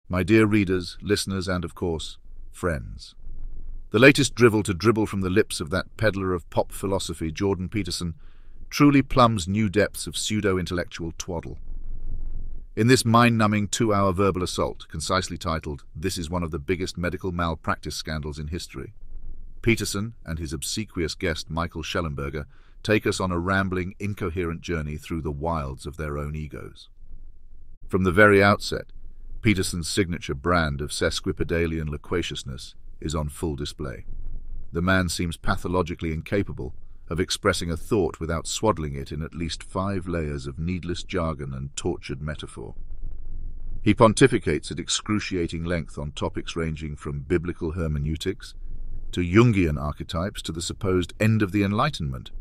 My dear readers, listeners, and of course, friends. The latest drivel to dribble from the lips of that peddler of pop philosophy, Jordan Peterson, truly plumbs new depths of pseudo-intellectual twaddle. In this mind-numbing 2-hour verbal assault, concisely titled, "This is one of the biggest medical malpractice scandals in history," Peterson and his obsequious guest Michael Shellenberger take us on a rambling, incoherent journey through the wilds of their own egos. From the very outset, Peterson's signature brand of sesquipedalian loquaciousness is on full display. The man seems pathologically incapable of expressing a thought without swaddling it in at least 5 layers of needless jargon and tortured metaphor. He pontificates at excruciating length on topics ranging from biblical hermeneutics to Jungian archetypes to the supposed end of the Enlightenment,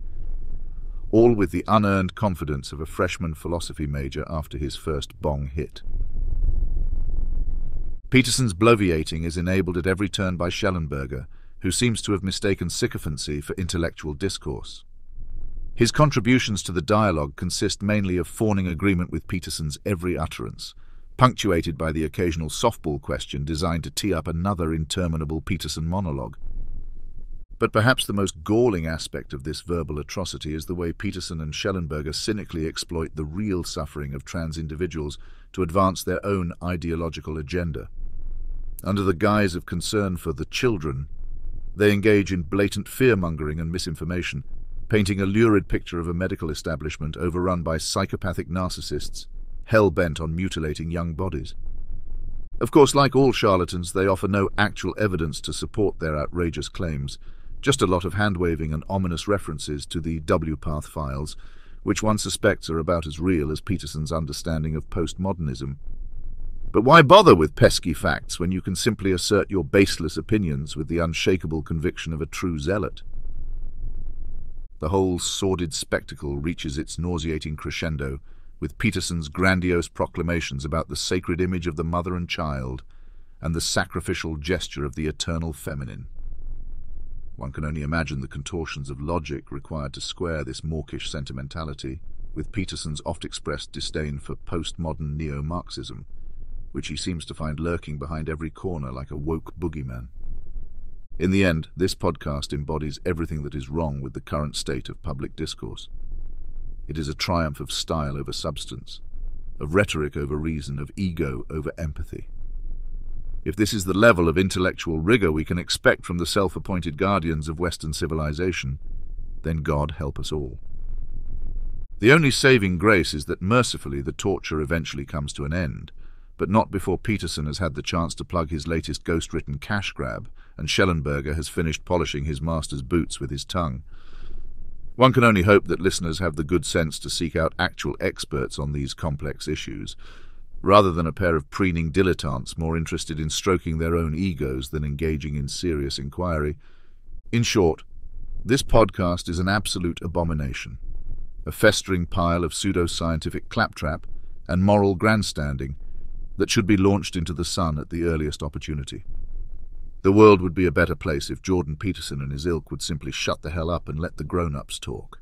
all with the unearned confidence of a freshman philosophy major after his first bong hit. Peterson's bloviating is enabled at every turn by Shellenberger, who seems to have mistaken sycophancy for intellectual discourse. His contributions to the dialogue consist mainly of fawning agreement with Peterson's every utterance, punctuated by the occasional softball question designed to tee up another interminable Peterson monologue. But perhaps the most galling aspect of this verbal atrocity is the way Peterson and Shellenberger cynically exploit the real suffering of trans individuals to advance their own ideological agenda. Under the guise of concern for the children, they engage in blatant fear-mongering and misinformation, painting a lurid picture of a medical establishment overrun by psychopathic narcissists, hell-bent on mutilating young bodies. Of course, like all charlatans, they offer no actual evidence to support their outrageous claims, just a lot of hand-waving and ominous references to the WPATH files, which one suspects are about as real as Peterson's understanding of postmodernism. But why bother with pesky facts when you can simply assert your baseless opinions with the unshakable conviction of a true zealot? The whole sordid spectacle reaches its nauseating crescendo with Peterson's grandiose proclamations about the sacred image of the mother and child and the sacrificial gesture of the eternal feminine. One can only imagine the contortions of logic required to square this mawkish sentimentality with Peterson's oft-expressed disdain for postmodern neo-Marxism, which he seems to find lurking behind every corner like a woke boogeyman. In the end, this podcast embodies everything that is wrong with the current state of public discourse. It is a triumph of style over substance, of rhetoric over reason, of ego over empathy. If this is the level of intellectual rigor we can expect from the self-appointed guardians of Western civilization, then God help us all. The only saving grace is that mercifully the torture eventually comes to an end, but not before Peterson has had the chance to plug his latest ghost-written cash grab and Shellenberger has finished polishing his master's boots with his tongue. One can only hope that listeners have the good sense to seek out actual experts on these complex issues, rather than a pair of preening dilettantes more interested in stroking their own egos than engaging in serious inquiry. In short, this podcast is an absolute abomination, a festering pile of pseudo-scientific claptrap and moral grandstanding that should be launched into the sun at the earliest opportunity. The world would be a better place if Jordan Peterson and his ilk would simply shut the hell up and let the grown-ups talk.